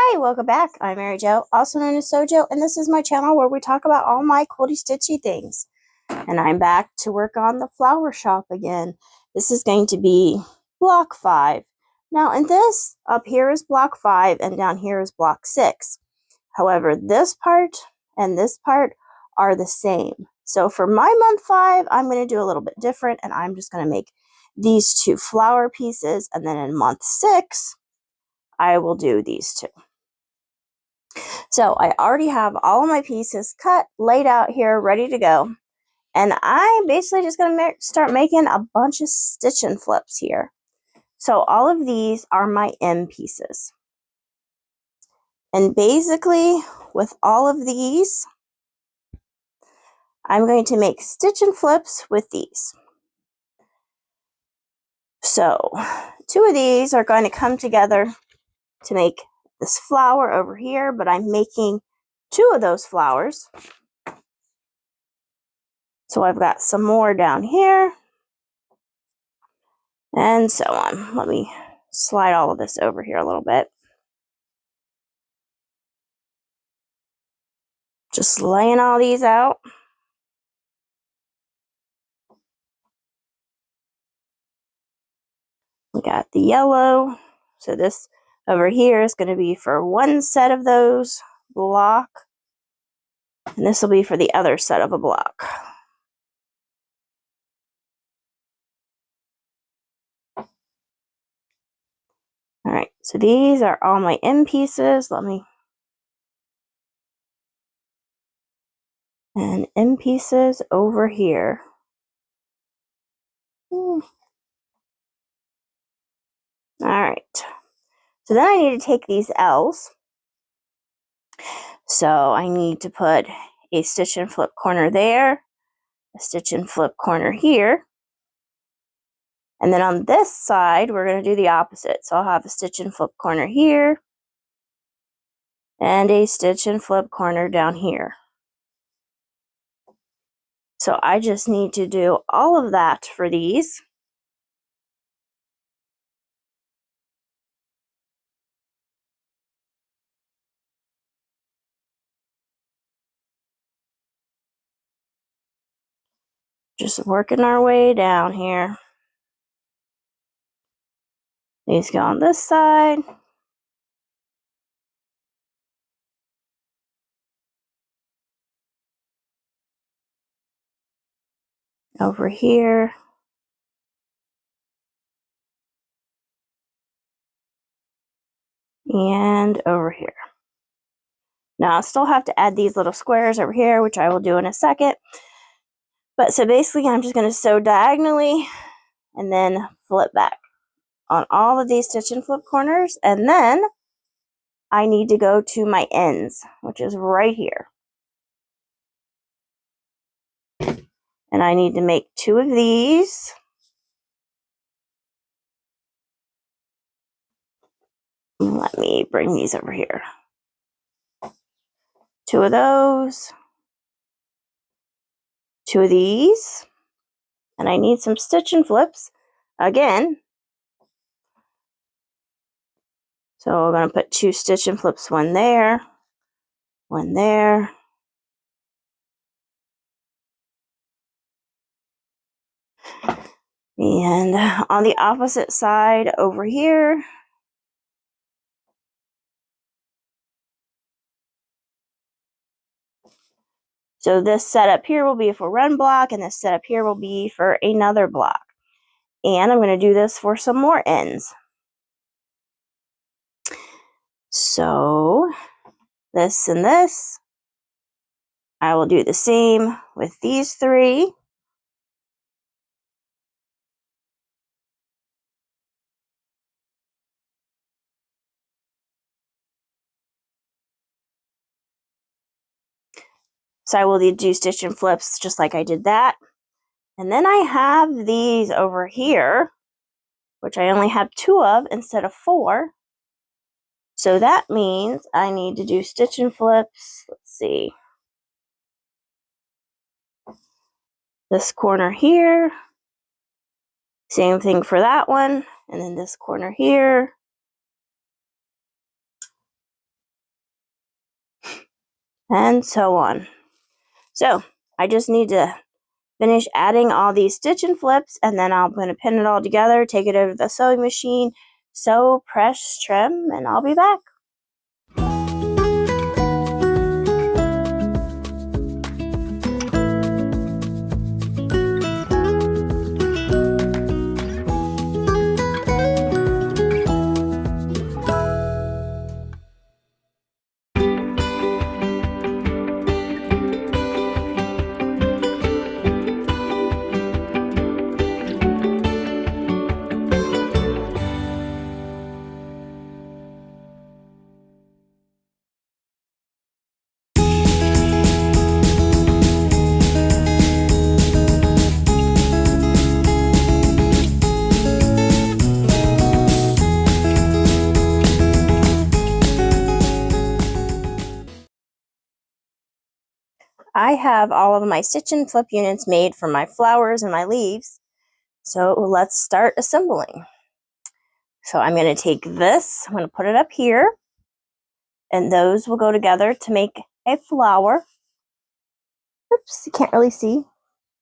Hi, welcome back. I'm Mary Jo, also known as Sewjo, and this is my channel where we talk about all my quilty stitchy things. And I'm back to work on the flower shop again. This is going to be block 5. Now, in this, up here is block 5, and down here is block 6. However, this part and this part are the same. So for my month 5, I'm going to do a little bit different, and I'm just going to make these 2 flower pieces, and then in month 6, I will do these 2. So I already have all of my pieces cut, laid out here, ready to go. And I'm basically just going to start making a bunch of stitch and flips here. So all of these are my M pieces. And basically, with all of these, I'm going to make stitch and flips with these. So 2 of these are going to come together to make this flower over here, but I'm making 2 of those flowers. So I've got some more down here, and so on. Let me slide all of this over here a little bit. Just laying all these out. We got the yellow. So this over here is going to be for one set of those block. And this will be for the other set of a block. Alright, so these are all my M pieces. And M pieces over here. Alright, so then I need to take these L's. So I need to put a stitch and flip corner there, a stitch and flip corner here. And then on this side, we're going to do the opposite. So I'll have a stitch and flip corner here and a stitch and flip corner down here. So I just need to do all of that for these. Just working our way down here. These go on this side. Over here. And over here. Now I still have to add these little squares over here, which I will do in a second. But so basically I'm just going to sew diagonally and then flip back on all of these stitch and flip corners, and then I need to go to my ends, which is right here. And I need to make 2 of these. Let me bring these over here. 2 of those. 2 of these. And I need some stitch and flips again. So we're going to put 2 stitch and flips, one there, one there. And on the opposite side over here, so this setup here will be for one block, and this setup here will be for another block. And I'm going to do this for some more ends. So this and this, I will do the same with these 3. So I will do stitch and flips just like I did that. And then I have these over here, which I only have 2 of instead of 4. So that means I need to do stitch and flips. Let's see. This corner here. Same thing for that one. And then this corner here. and so on. So I just need to finish adding all these stitch and flips, and then I'm going to pin it all together, take it over to the sewing machine, sew, press, trim, and I'll be back. I have all of my stitch and flip units made for my flowers and my leaves. So let's start assembling. So I'm going to take this, I'm going to put it up here, and those will go together to make a flower. Oops, you can't really see.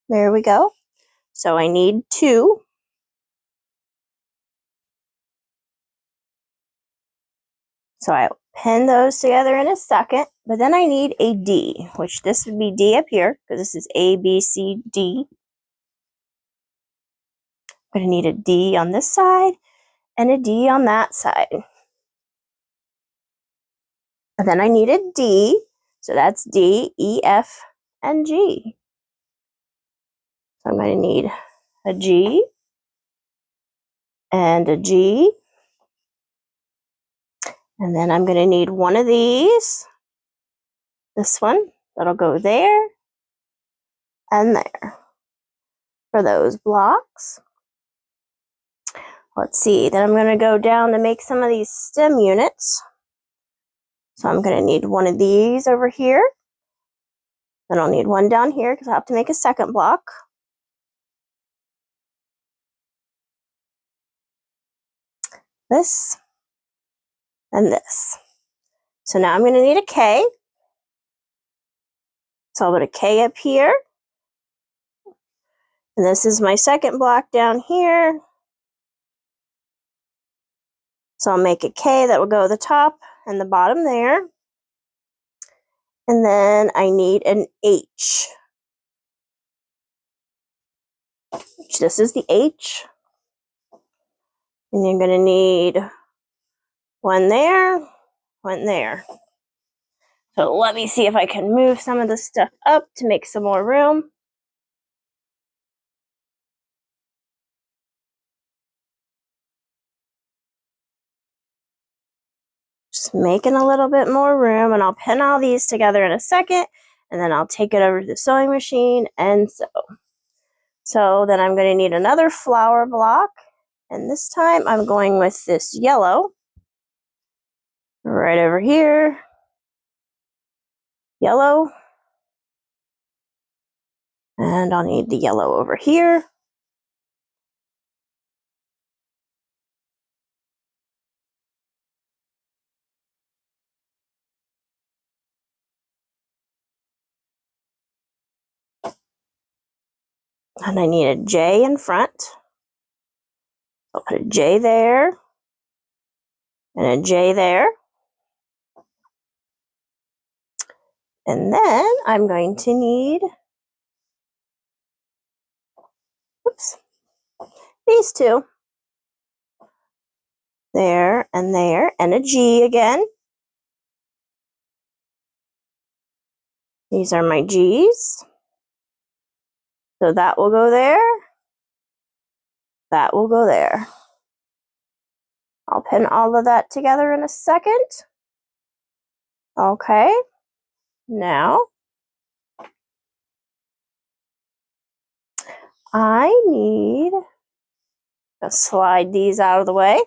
There we go. So I need 2. So I'll pin those together in a second, but then I need a D, which this would be D up here, because this is A, B, C, D. I'm going to need a D on this side and a D on that side. And then I need a D, so that's D, E, F, and G. So I'm going to need a G and a G. And then I'm going to need one of these. This one, that'll go there and there for those blocks. Let's see, then I'm going to go down to make some of these stem units. So I'm going to need one of these over here. Then I'll need one down here because I have to make a second block. This and this. So now I'm going to need a K. So I'll put a K up here. And this is my second block down here. So I'll make a K that will go the top and the bottom there. And then I need an H. This is the H. And you're going to need one there, one there. So let me see if I can move some of this stuff up to make some more room. Just making a little bit more room, and I'll pin all these together in a second, and then I'll take it over to the sewing machine and sew. So then I'm going to need another flower block, and this time I'm going with this yellow right over here. Yellow. And I'll need the yellow over here. And I need a J in front. I'll put a J there. And a J there. And then I'm going to need, oops, these two. There, and a G again. These are my G's. So that will go there. That will go there. I'll pin all of that together in a second. Okay. Now, I need to slide these out of the way.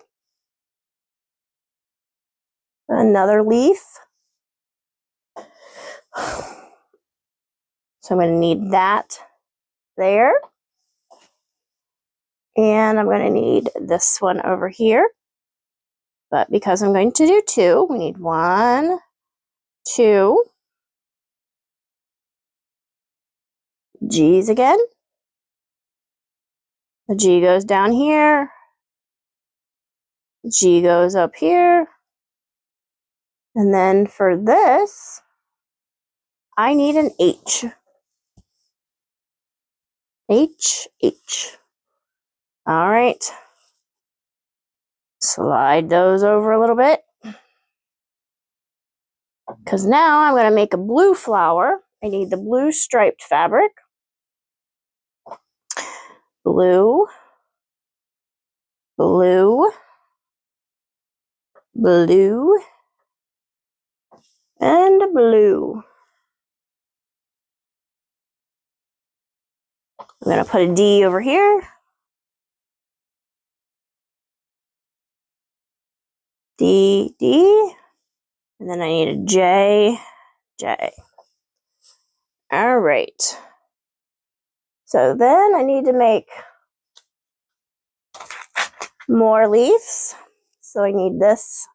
Another leaf. So I'm going to need that there. And I'm going to need this one over here. But because I'm going to do 2, we need 1, 2. G's again. The G goes down here. G goes up here. And then for this, I need an H. H, H. All right. Slide those over a little bit. Because now I'm going to make a blue flower. I need the blue striped fabric. Blue. Blue. Blue. And blue. I'm going to put a D over here. D, D. And then I need a J, J. All right. So then I need to make more leaves. So I need this.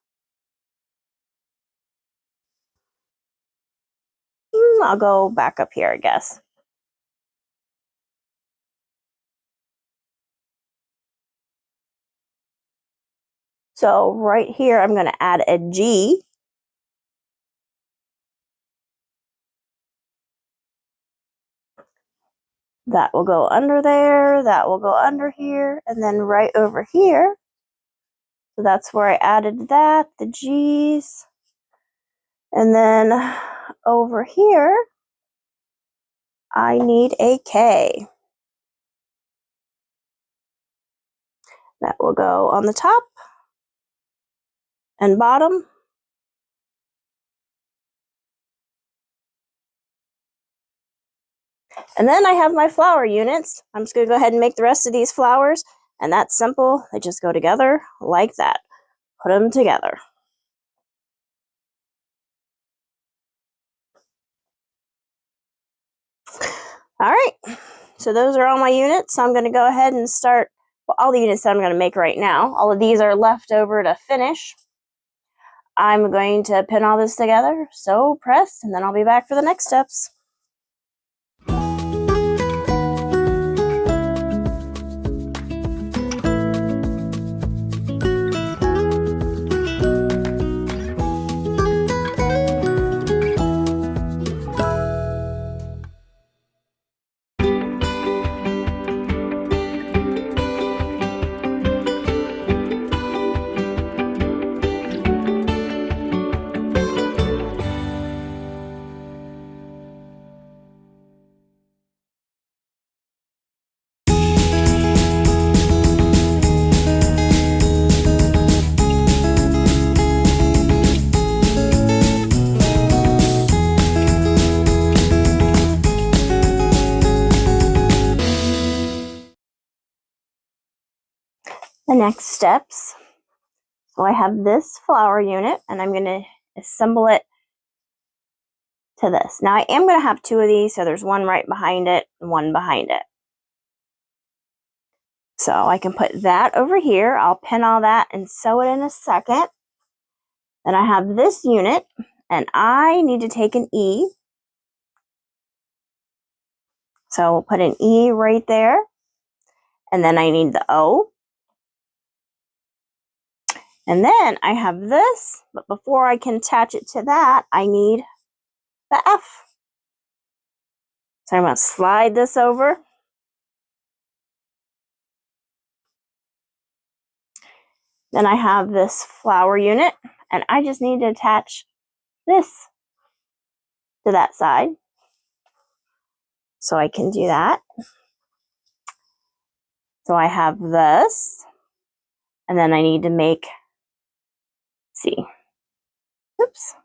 I'll go back up here, I guess. So right here, I'm going to add a G. That will go under there. That will go under here. And then right over here. So that's where I added that, the G's. And then over here, I need a K. That will go on the top and bottom. And then I have my flower units. I'm just going to go ahead and make the rest of these flowers. And that's simple. They just go together like that. Put them together. All right. So those are all my units. So I'm going to go ahead and start, well, all the units that I'm going to make right now. All of these are left over to finish. I'm going to pin all this together, sew, press, and then I'll be back for the next steps. The next steps. So I have this flower unit and I'm going to assemble it to this. Now I am going to have two of these, so there's one right behind it and one behind it. So I can put that over here. I'll pin all that and sew it in a second. Then I have this unit and I need to take an E. So we'll put an E right there. And then I need the O. And then I have this, but before I can attach it to that, I need the F. So I'm going to slide this over. Then I have this flower unit, and I just need to attach this to that side. So I can do that. So I have this, and then I need to make, see, oops,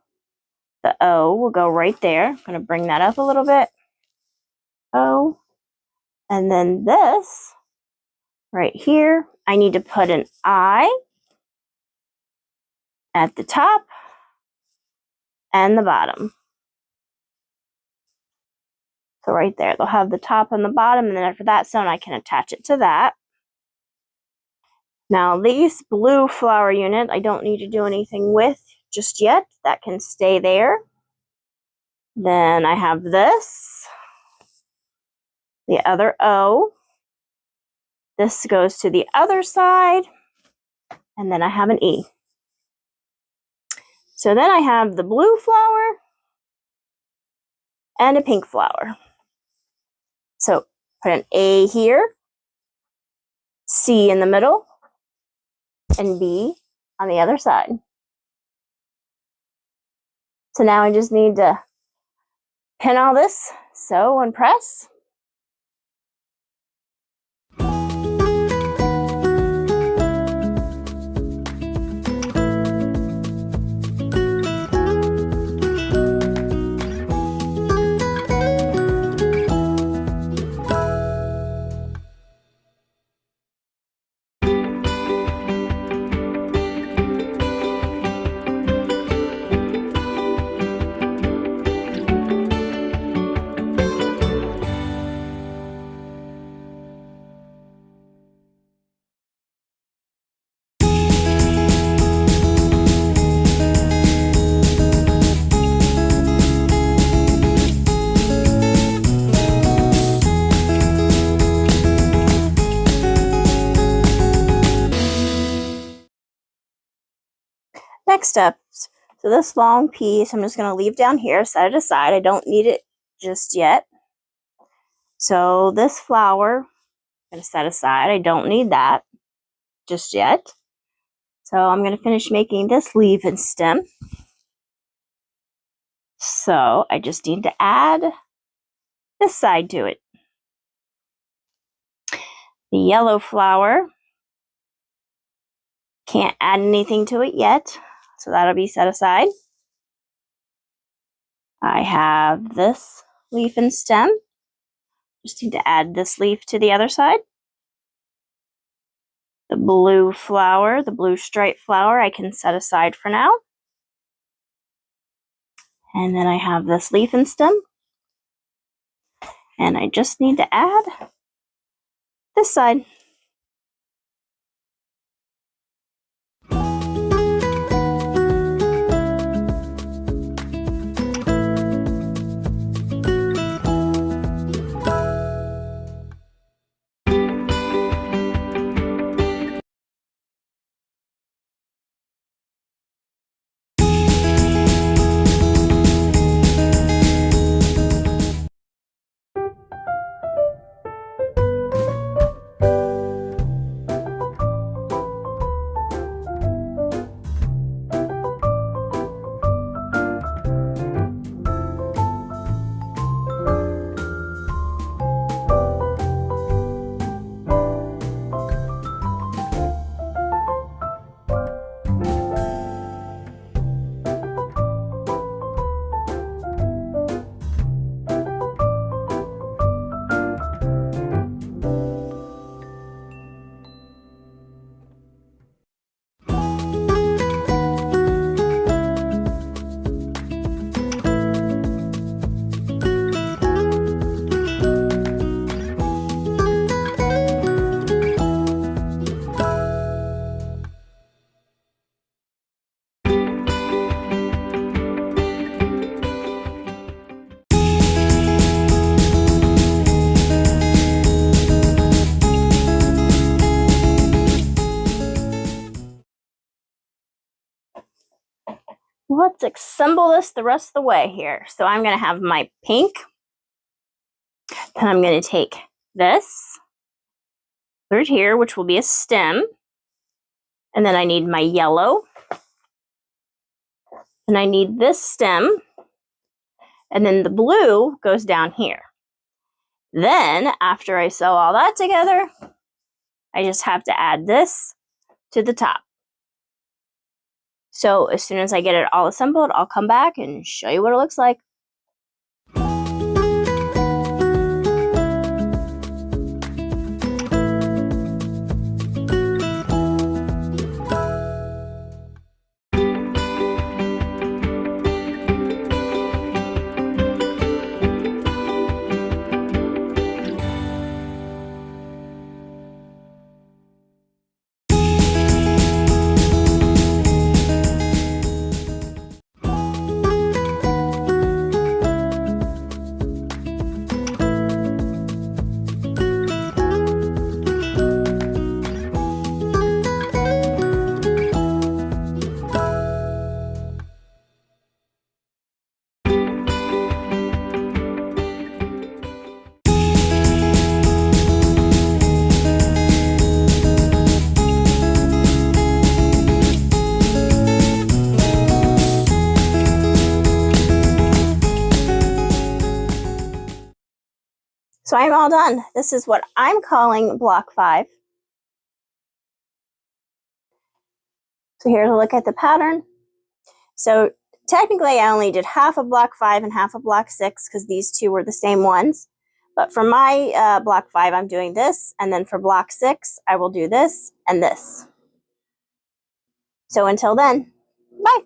the O will go right there. I'm going to bring that up a little bit. O, and then this right here, I need to put an I at the top and the bottom. So right there, they'll have the top and the bottom, and then after that's done, I can attach it to that. Now this blue flower unit, I don't need to do anything with just yet. That can stay there. Then I have this. the other O. This goes to the other side, and then I have an E. So then I have the blue flower and a pink flower. So put an A here, C in the middle, and B on the other side. So now I just need to pin all this, sew and press. Next up, so this long piece, I'm just going to leave down here, set it aside. I don't need it just yet. So this flower, I'm going to set aside. I don't need that just yet. So I'm going to finish making this leaf and stem. So I just need to add this side to it. The yellow flower, can't add anything to it yet, so that'll be set aside. I have this leaf and stem. Just need to add this leaf to the other side. The blue flower, the blue striped flower, I can set aside for now. And then I have this leaf and stem. And I just need to add this side. Let's assemble this the rest of the way here. So I'm going to have my pink, and I'm going to take this, put it here, which will be a stem, and then I need my yellow, and I need this stem, and then the blue goes down here. Then, after I sew all that together, I just have to add this to the top. So as soon as I get it all assembled, I'll come back and show you what it looks like. So I'm all done. This is what I'm calling block 5. So here's a look at the pattern. So technically I only did half of block 5 and half of block 6 because these two were the same ones. But for my block 5, I'm doing this, and then for block 6, I will do this and this. So until then, bye.